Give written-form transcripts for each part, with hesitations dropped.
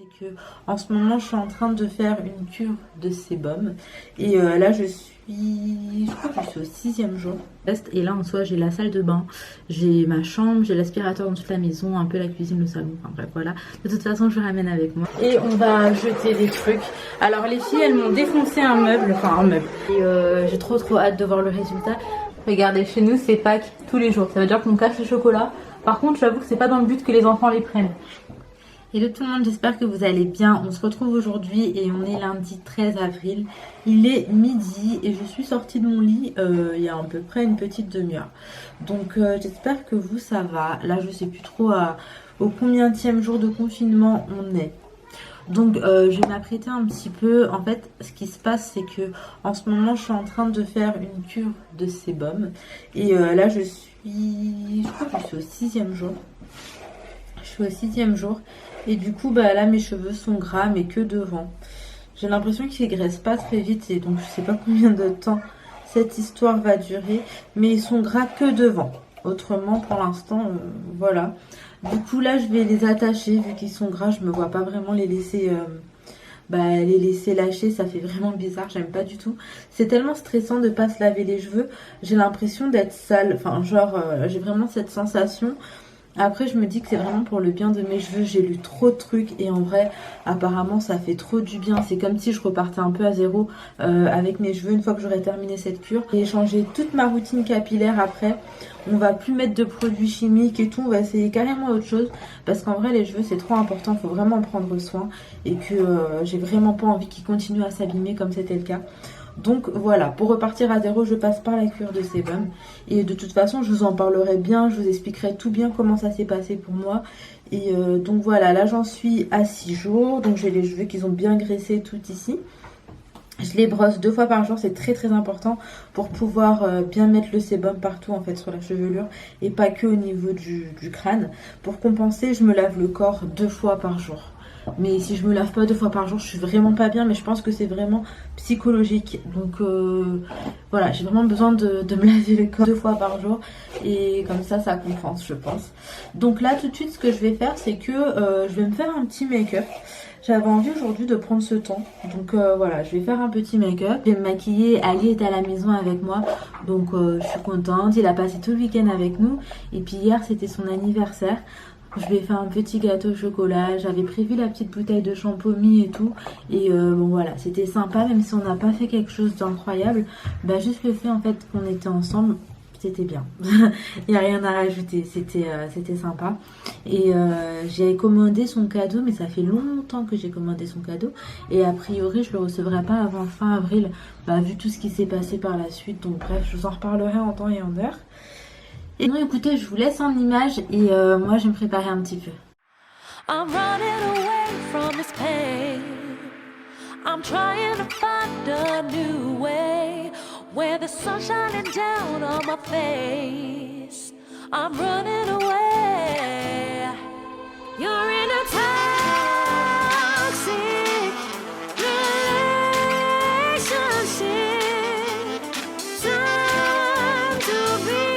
C'est que en ce moment je suis en train de faire une cure de sébum et là je crois que je suis au 6e jour. Et là en soi j'ai la salle de bain, j'ai ma chambre, j'ai l'aspirateur dans toute la maison, un peu la cuisine, le salon, enfin bref voilà. De toute façon je ramène avec moi. Et on va jeter des trucs. Alors les filles elles m'ont défoncé un meuble, et j'ai trop hâte de voir le résultat. Regardez, chez nous c'est Pâques tous les jours, ça veut dire qu'on cache le chocolat. Par contre j'avoue que c'est pas dans le but que les enfants les prennent. Hello tout le monde, j'espère que vous allez bien. On se retrouve aujourd'hui et on est lundi 13 avril. Il est midi et je suis sortie de mon lit il y a à peu près une petite demi-heure. Donc j'espère que vous ça va. Là je sais plus trop au combienième jour de confinement on est. Donc je vais m'apprêter un petit peu. En fait ce qui se passe c'est que en ce moment je suis en train de faire une cure de sébum. Et là je crois que je suis au 6e jour. Je suis au 6e jour. Et du coup bah là mes cheveux sont gras mais que devant. J'ai l'impression qu'ils ne graissent pas très vite et donc je sais pas combien de temps cette histoire va durer. Mais ils sont gras que devant. Autrement pour l'instant voilà. Du coup là je vais les attacher vu qu'ils sont gras. Je me vois pas vraiment les laisser lâcher. Ça fait vraiment bizarre, j'aime pas du tout. C'est tellement stressant de pas se laver les cheveux. J'ai l'impression d'être sale. Enfin genre j'ai vraiment cette sensation. Après je me dis que c'est vraiment pour le bien de mes cheveux. J'ai lu trop de trucs et en vrai apparemment ça fait trop du bien. C'est comme si je repartais un peu à zéro avec mes cheveux une fois que j'aurais terminé cette cure. J'ai changé toute ma routine capillaire après. On va plus mettre de produits chimiques et tout. On va essayer carrément autre chose. Parce qu'en vrai les cheveux c'est trop important. Faut vraiment en prendre soin. Et que j'ai vraiment pas envie qu'ils continuent à s'abîmer comme c'était le cas. Donc voilà, pour repartir à zéro, je passe par la cure de sébum. Et de toute façon, je vous en parlerai bien, je vous expliquerai tout bien comment ça s'est passé pour moi. Et donc voilà, là j'en suis à 6 jours. Donc j'ai les cheveux qui ont bien graissé tout ici. Je les brosse 2 fois par jour, c'est très très important pour pouvoir bien mettre le sébum partout en fait sur la chevelure. Et pas que au niveau du crâne. Pour compenser, je me lave le corps 2 fois par jour. Mais si je me lave pas 2 fois par jour, je suis vraiment pas bien. Mais je pense que c'est vraiment psychologique. Donc voilà, j'ai vraiment besoin de me laver le corps 2 fois par jour. Et comme ça compense, je pense. Donc là, tout de suite, ce que je vais faire, c'est que je vais me faire un petit make-up. J'avais envie aujourd'hui de prendre ce temps. Donc voilà, je vais faire un petit make-up. Je vais me maquiller. Ali est à la maison avec moi. Donc je suis contente. Il a passé tout le week-end avec nous. Et puis hier, c'était son anniversaire. Je lui ai fait un petit gâteau au chocolat, j'avais prévu la petite bouteille de champomis et tout. Et bon voilà, c'était sympa, même si on n'a pas fait quelque chose d'incroyable. Bah juste le fait en fait qu'on était ensemble, c'était bien. Il n'y a rien à rajouter, c'était sympa. Et j'ai commandé son cadeau, mais ça fait longtemps que j'ai commandé son cadeau. Et a priori, je le recevrai pas avant fin avril, vu tout ce qui s'est passé par la suite. Donc bref, je vous en reparlerai en temps et en heure. Et non, écoutez, je vous laisse en image et moi je vais me préparer un petit peu. I'm running away from this pain. I'm trying to find a new way where the sun's shining down on my face. I'm running away. You're in a toxic relationship. Time to be.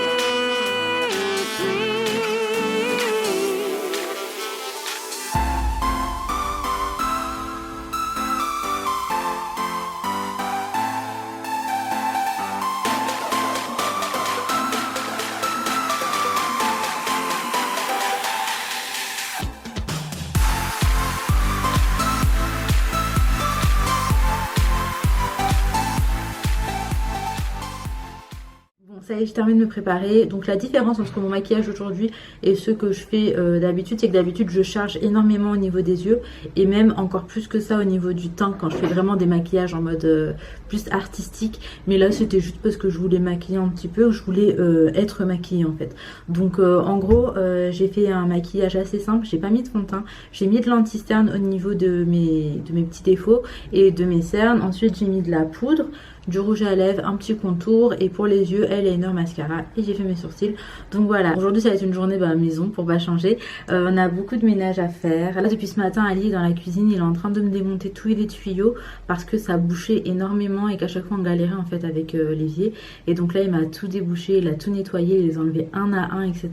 Ça y est, je termine de me préparer. Donc la différence entre mon maquillage aujourd'hui et ce que je fais d'habitude, c'est que d'habitude je charge énormément au niveau des yeux et même encore plus que ça au niveau du teint quand je fais vraiment des maquillages en mode plus artistique. Mais là c'était juste parce que je voulais maquiller un petit peu, je voulais être maquillée en fait. Donc en gros j'ai fait un maquillage assez simple, j'ai pas mis de fond de teint, j'ai mis de l'anti-cerne au niveau de mes petits défauts et de mes cernes. Ensuite j'ai mis de la poudre. du rouge à lèvres, un petit contour et pour les yeux, eyeliner, mascara et j'ai fait mes sourcils. Donc voilà, aujourd'hui ça va être une journée maison pour pas changer. On a beaucoup de ménage à faire. Là depuis ce matin, Ali est dans la cuisine, il est en train de me démonter tous les tuyaux parce que ça bouchait énormément et qu'à chaque fois on galérait en fait avec l'évier. Et donc là il m'a tout débouché, il a tout nettoyé, il les a enlevés un à un, etc.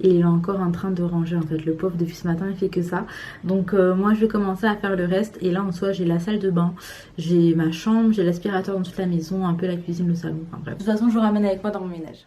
Et il est encore en train de ranger en fait. Le pauvre depuis ce matin il fait que ça. Donc moi je vais commencer à faire le reste. Et là en soi j'ai la salle de bain, j'ai ma chambre, j'ai l'aspirateur dans toute la maison, un peu la cuisine, le salon, enfin bref. De toute façon je vous ramène avec moi dans mon ménage.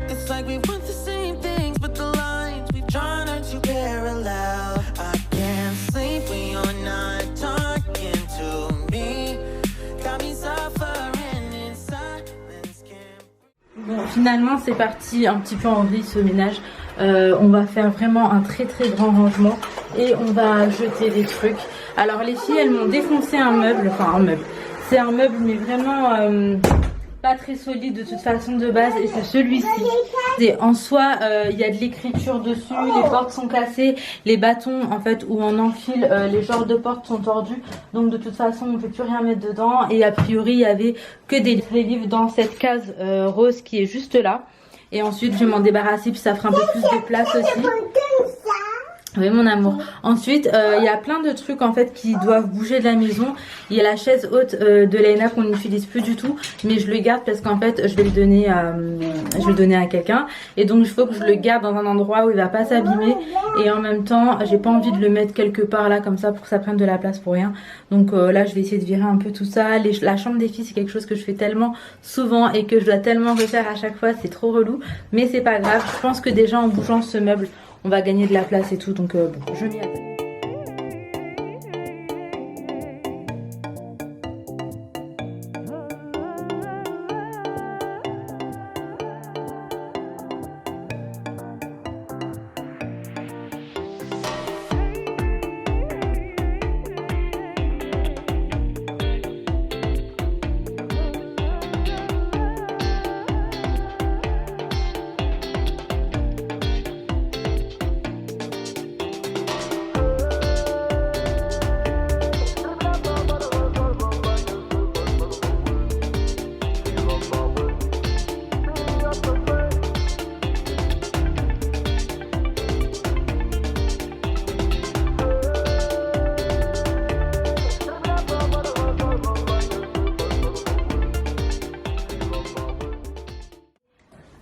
It's like we want the same things, but the lines we've drawn are too parallel. I can't sleep when you're not talking to me. Got me suffering in silence. Bon, finalement, c'est parti un petit peu en vrille ce ménage. On va faire vraiment un très très grand rangement et on va jeter des trucs. Alors les filles, elles m'ont défoncé un meuble, enfin un meuble. C'est un meuble mais vraiment pas très solide de toute façon de base et c'est celui-ci. Et en soi il y a de l'écriture dessus, les portes sont cassées, les bâtons en fait où on enfile les genres de portes sont tordus, donc de toute façon on ne peut plus rien mettre dedans et a priori il y avait que des livres dans cette case rose qui est juste là. Et ensuite je vais m'en débarrasser puis ça fera un peu plus de place aussi. Oui mon amour. Ensuite il y a plein de trucs en fait qui doivent bouger de la maison. Il y a la chaise haute de Laina qu'on n'utilise plus du tout, mais je le garde parce qu'en fait je vais le donner à quelqu'un et donc il faut que je le garde dans un endroit où il va pas s'abîmer et en même temps j'ai pas envie de le mettre quelque part là comme ça pour que ça prenne de la place pour rien. Donc là je vais essayer de virer un peu tout ça. La chambre des filles c'est quelque chose que je fais tellement souvent et que je dois tellement refaire à chaque fois, c'est trop relou, mais c'est pas grave. Je pense que déjà en bougeant ce meuble on va gagner de la place et tout, donc bon, je m'y attends.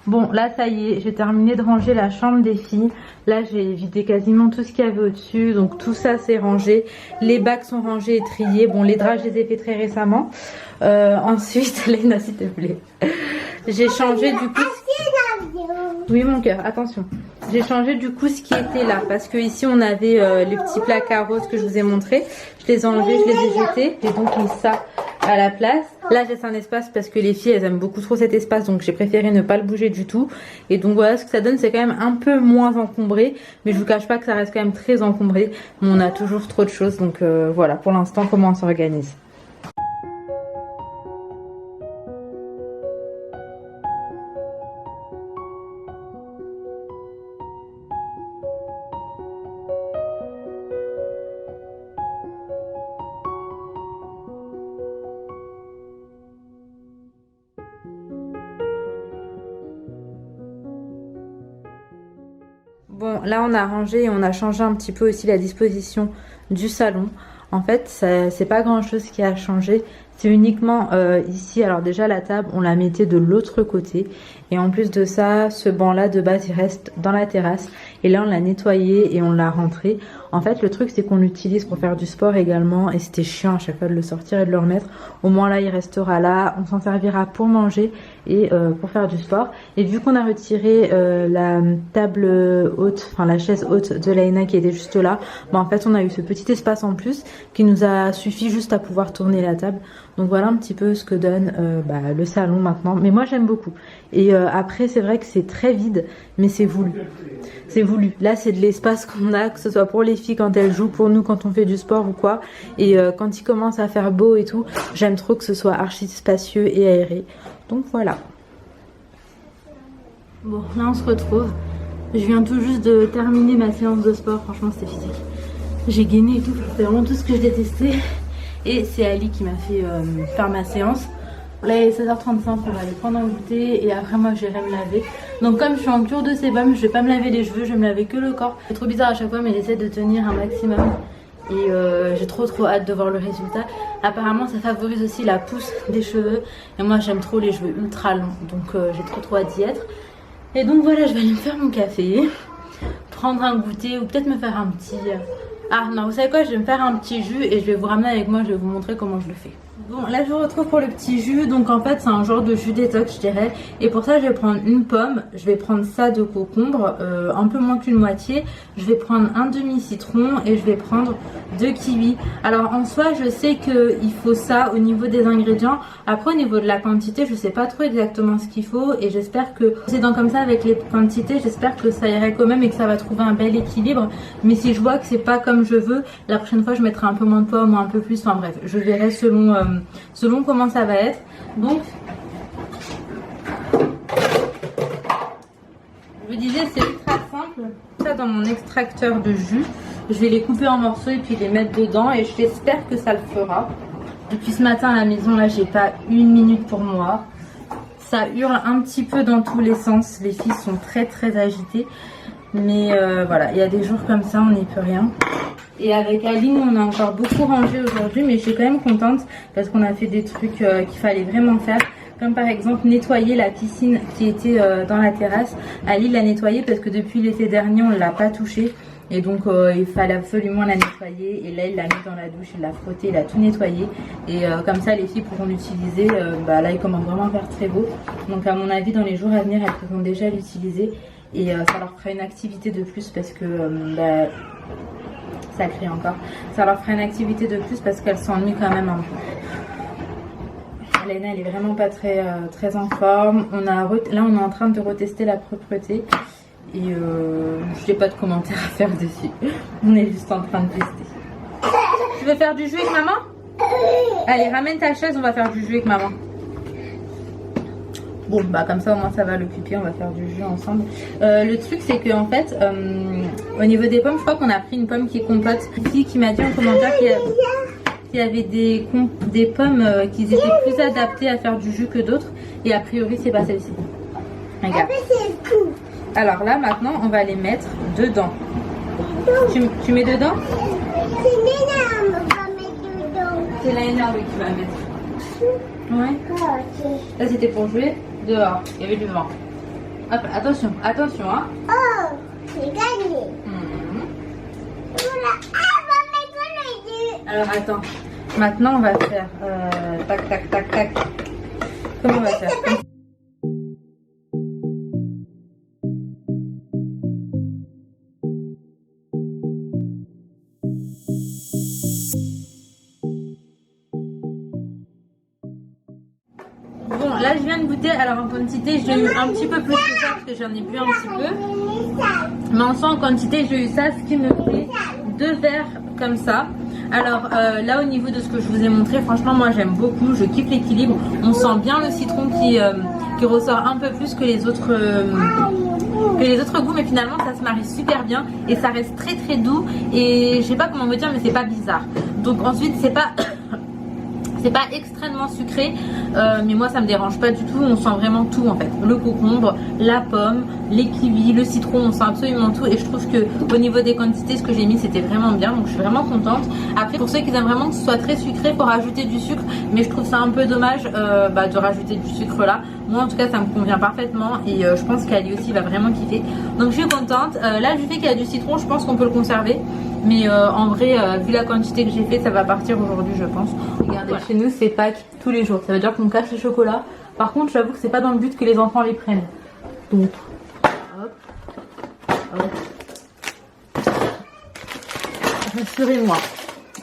Bon là ça y est, j'ai terminé de ranger la chambre des filles. Là j'ai vidé quasiment tout ce qu'il y avait au dessus, donc tout ça c'est rangé. Les bacs sont rangés et triés. Bon les draps je les ai fait très récemment. Ensuite Léna s'il te plaît, j'ai changé du coup. Oui mon cœur, attention. J'ai changé du coup ce qui était là parce que ici on avait les petits placards roses que je vous ai montré. Je les ai enlevés, je les ai jetés. J'ai donc mis ça à la place. Là j'ai laissé un espace parce que les filles elles aiment beaucoup trop cet espace, donc j'ai préféré ne pas le bouger du tout. Et donc voilà ce que ça donne, c'est quand même un peu moins encombré, mais je vous cache pas que ça reste quand même très encombré, mais on a toujours trop de choses, donc voilà pour l'instant comment on s'organise. Bon, là on a rangé et on a changé un petit peu aussi la disposition du salon. En fait, c'est pas grand chose qui a changé. C'est uniquement ici, alors déjà la table, on la mettait de l'autre côté. Et en plus de ça, ce banc là de base, il reste dans la terrasse. Et là, on l'a nettoyé et on l'a rentré. En fait, le truc, c'est qu'on l'utilise pour faire du sport également. Et c'était chiant à chaque fois de le sortir et de le remettre. Au moins là, il restera là. On s'en servira pour manger et pour faire du sport. Et vu qu'on a retiré la table haute, enfin la chaise haute de Laina qui était juste là, bah en fait, on a eu ce petit espace en plus qui nous a suffi juste à pouvoir tourner la table. Donc voilà un petit peu ce que donne le salon maintenant. Mais moi j'aime beaucoup. Et après c'est vrai que c'est très vide, mais c'est voulu. C'est voulu. Là c'est de l'espace qu'on a, que ce soit pour les filles quand elles jouent, pour nous quand on fait du sport ou quoi. Et quand il commence à faire beau et tout, j'aime trop que ce soit archi spacieux et aéré. Donc voilà. Bon, là on se retrouve. Je viens tout juste de terminer ma séance de sport. Franchement c'était physique. J'ai gainé et tout, c'est vraiment tout ce que je détestais. Et c'est Ali qui m'a fait faire ma séance. Là il est 16h35, on va aller prendre un goûter et après moi j'irai me laver. Donc comme je suis en cure de sébum, je vais pas me laver les cheveux, je vais me laver que le corps. C'est trop bizarre à chaque fois mais j'essaie de tenir un maximum. Et j'ai trop hâte de voir le résultat. Apparemment ça favorise aussi la pousse des cheveux. Et moi j'aime trop les cheveux ultra longs. Donc j'ai trop hâte d'y être. Et donc voilà, je vais aller me faire mon café, prendre un goûter ou peut-être me faire un petit... Ah non, vous savez quoi, je vais me faire un petit jus et je vais vous ramener avec moi, je vais vous montrer comment je le fais. Bon, là je vous retrouve pour le petit jus. Donc en fait c'est un genre de jus détox je dirais. Et pour ça je vais prendre une pomme, je vais prendre ça de concombre, un peu moins qu'une moitié. Je vais prendre un demi citron et je vais prendre 2 kiwis. Alors en soi je sais qu'il faut ça au niveau des ingrédients. Après au niveau de la quantité je sais pas trop exactement ce qu'il faut. Et j'espère que c'est dans comme ça avec les quantités, j'espère que ça irait quand même et que ça va trouver un bel équilibre. Mais si je vois que c'est pas comme je veux, la prochaine fois je mettrai un peu moins de pommes ou un peu plus. Enfin bref, je verrai selon comment ça va être. Donc je vous disais c'est ultra simple. Ça dans mon extracteur de jus, je vais les couper en morceaux et puis les mettre dedans et j'espère que ça le fera. Depuis ce matin à la maison là j'ai pas une minute pour moi. Ça hurle un petit peu dans tous les sens, les filles sont très agitées. Mais voilà, il y a des jours comme ça on n'y peut rien. Et avec Aline, on a encore beaucoup rangé aujourd'hui, mais je suis quand même contente parce qu'on a fait des trucs qu'il fallait vraiment faire. Comme par exemple nettoyer la piscine qui était dans la terrasse. Ali l'a nettoyée parce que depuis l'été dernier, on ne l'a pas touchée. Et donc il fallait absolument la nettoyer. Et là, il l'a mis dans la douche, il l'a frotté, il a tout nettoyé. Et comme ça, les filles pourront l'utiliser. Là, il commence vraiment à faire très beau. Donc à mon avis, dans les jours à venir, elles pourront déjà l'utiliser. Et ça leur fera une activité de plus parce que... ça crie encore. Ça leur fera une activité de plus parce qu'elles s'ennuient quand même un peu. Léna elle est vraiment pas très en forme. Là on est en train de retester la propreté. Et je n'ai pas de commentaires à faire dessus. On est juste en train de tester. Tu veux faire du jus avec maman? Allez, ramène ta chaise, on va faire du jus avec maman. Bon comme ça au moins ça va l'occuper, on va faire du jus ensemble. Le truc c'est que en fait au niveau des pommes, je crois qu'on a pris une pomme qui est compote. Une fille qui m'a dit en commentaire qu'il y avait des pommes qui étaient plus adaptées à faire du jus que d'autres. Et a priori c'est pas celle-ci. Regarde. Alors là maintenant on va les mettre dedans. Tu mets dedans? C'est Léna oui, qui va mettre. Ouais. Là c'était pour jouer dehors, il y avait du vent. Hop, attention hein. Oh, j'ai gagné. Alors attends, maintenant on va faire tac. Comment on va faire? Bon, là je viens de goûter. Alors en quantité, j'ai eu un petit peu plus que ça parce que j'en ai bu un petit peu. Mais en soi, en quantité, j'ai eu ça, ce qui me fait 2 verres comme ça. Alors là, au niveau de ce que je vous ai montré, franchement, moi j'aime beaucoup. Je kiffe l'équilibre. On sent bien le citron qui ressort un peu plus que les autres goûts, mais finalement ça se marie super bien et ça reste très doux. Et je sais pas comment vous dire, mais c'est pas bizarre. Donc ensuite, c'est pas extrêmement sucré, mais moi ça me dérange pas du tout. On sent vraiment tout en fait, le concombre, la pomme, les kiwis, le citron, on sent absolument tout. Et je trouve que au niveau des quantités, ce que j'ai mis c'était vraiment bien, donc je suis vraiment contente. Après pour ceux qui aiment vraiment que ce soit très sucré, faut rajouter du sucre, mais je trouve ça un peu dommage de rajouter du sucre là. Moi en tout cas ça me convient parfaitement et je pense qu'Ali aussi va vraiment kiffer, donc je suis contente. Là du fait qu'il y a du citron, je pense qu'on peut le conserver. Mais en vrai, vu la quantité que j'ai fait, ça va partir aujourd'hui, je pense. Regardez, voilà. Chez nous, c'est Pâques tous les jours. Ça veut dire qu'on cache les chocolats. Par contre, j'avoue que c'est pas dans le but que les enfants les prennent. Donc, hop. Rassurez-moi.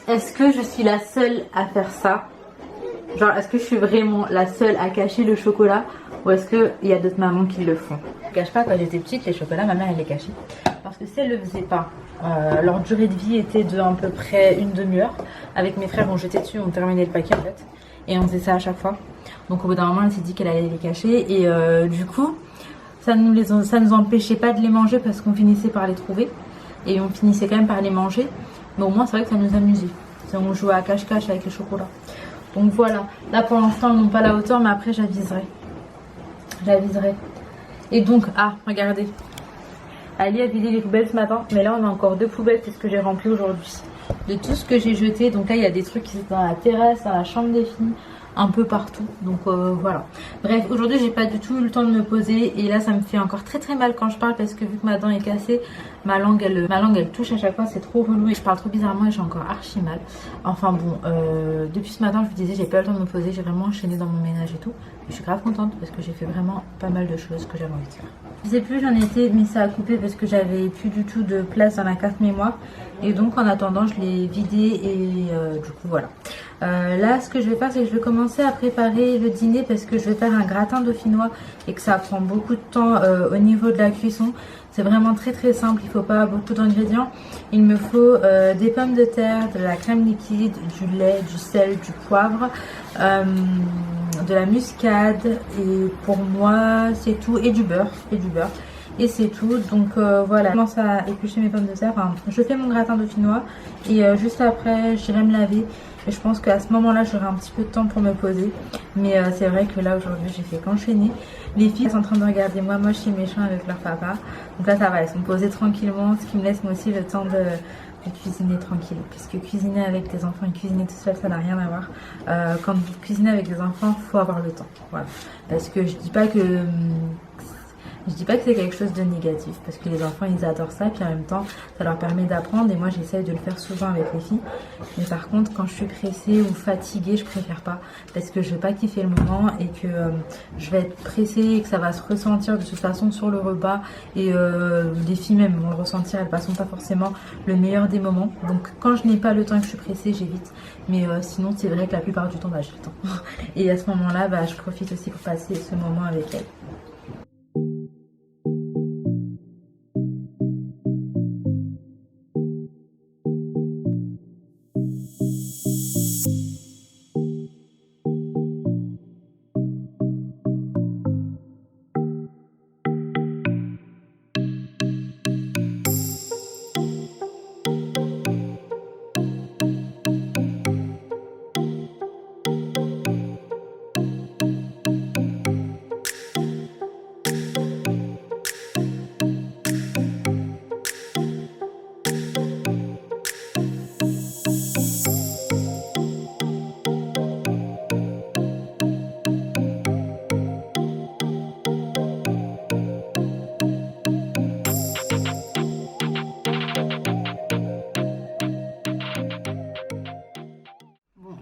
Est-ce que je suis la seule à faire ça? Genre, est-ce que je suis vraiment la seule à cacher le chocolat ou est-ce qu'il y a d'autres mamans qui le font? Je ne cache pas, quand j'étais petite, les chocolats, ma mère, elle les cachait. Parce que si elle ne le faisait pas, leur durée de vie était de à peu près une demi-heure. Avec mes frères, on jetait dessus, on terminait le paquet en fait. Et on faisait ça à chaque fois. Donc au bout d'un moment, elle s'est dit qu'elle allait les cacher. Et du coup, ça nous empêchait pas de les manger parce qu'on finissait par les trouver. Et on finissait quand même par les manger. Mais au moins, c'est vrai que ça nous amusait. On jouait à cache-cache avec les chocolats. Donc voilà. Là, pour l'instant, ils n'ont pas la hauteur, mais après, j'aviserai. Et donc, regardez. Ali a vidé les poubelles ce matin. Mais là, on a encore 2 poubelles. C'est ce que j'ai rempli aujourd'hui. De tout ce que j'ai jeté. Donc là, il y a des trucs qui sont dans la terrasse, dans la chambre des filles. Un peu partout, donc voilà. Bref, aujourd'hui j'ai pas du tout eu le temps de me poser et là ça me fait encore très très mal quand je parle parce que vu que ma dent est cassée, ma langue elle touche à chaque fois, c'est trop relou et je parle trop bizarrement et j'ai encore archi mal. Enfin bon, depuis ce matin je vous disais j'ai pas eu le temps de me poser, j'ai vraiment enchaîné dans mon ménage et tout. Je suis grave contente parce que j'ai fait vraiment pas mal de choses que j'avais envie de faire. Je sais plus, j'en étais, mais ça a coupé parce que j'avais plus du tout de place dans la carte mémoire et donc en attendant je l'ai vidé et du coup voilà. Là ce que je vais faire c'est que je vais commencer à préparer le dîner parce que je vais faire un gratin dauphinois et que ça prend beaucoup de temps au niveau de la cuisson. C'est vraiment très très simple, il ne faut pas beaucoup d'ingrédients. Il me faut des pommes de terre, de la crème liquide, du lait, du sel, du poivre, de la muscade et pour moi c'est tout et du beurre. Et c'est tout, donc voilà, je commence à éplucher mes pommes de terre, enfin, je fais mon gratin dauphinois et juste après j'irai me laver et je pense qu'à ce moment là j'aurai un petit peu de temps pour me poser, mais c'est vrai que là aujourd'hui j'ai fait qu'enchaîner. Les filles sont en train de regarder moi moche et méchant avec leur papa, donc là ça va, elles sont posées tranquillement, ce qui me laisse moi aussi le temps de cuisiner tranquille, puisque cuisiner avec tes enfants et cuisiner tout seul ça n'a rien à voir. Quand vous cuisinez avec des enfants faut avoir le temps, voilà, parce que je dis pas que c'est quelque chose de négatif parce que les enfants ils adorent ça puis en même temps ça leur permet d'apprendre et moi j'essaye de le faire souvent avec les filles, mais par contre quand je suis pressée ou fatiguée je préfère pas parce que je vais pas kiffer le moment et que je vais être pressée et que ça va se ressentir de toute façon sur le repas et les filles même vont le ressentir, elles passeront pas forcément le meilleur des moments, donc quand je n'ai pas le temps et que je suis pressée j'évite, mais sinon c'est vrai que la plupart du temps j'ai le temps et à ce moment là je profite aussi pour passer ce moment avec elles.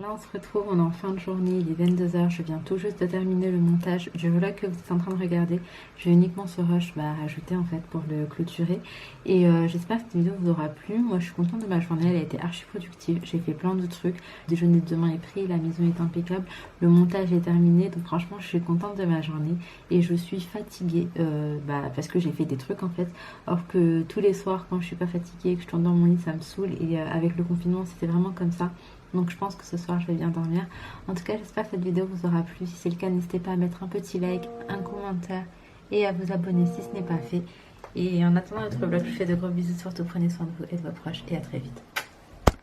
On se retrouve, on est en fin de journée, il est 22h, je viens tout juste de terminer le montage du vlog que vous êtes en train de regarder. Je vais uniquement ce rush rajouter en fait pour le clôturer et j'espère que cette vidéo vous aura plu. Moi je suis contente de ma journée, elle a été archi productive, j'ai fait plein de trucs, le déjeuner de demain est pris, la maison est impeccable, le montage est terminé, donc franchement je suis contente de ma journée et je suis fatiguée parce que j'ai fait des trucs en fait, alors que tous les soirs quand je suis pas fatiguée, que je tourne dans mon lit ça me saoule et avec le confinement c'était vraiment comme ça. Donc je pense que ce soir je vais bien dormir. En tout cas j'espère que cette vidéo vous aura plu. Si c'est le cas n'hésitez pas à mettre un petit like, un commentaire et à vous abonner si ce n'est pas fait. Et en attendant notre vlog je vous fais de gros bisous, surtout prenez soin de vous et de vos proches et à très vite.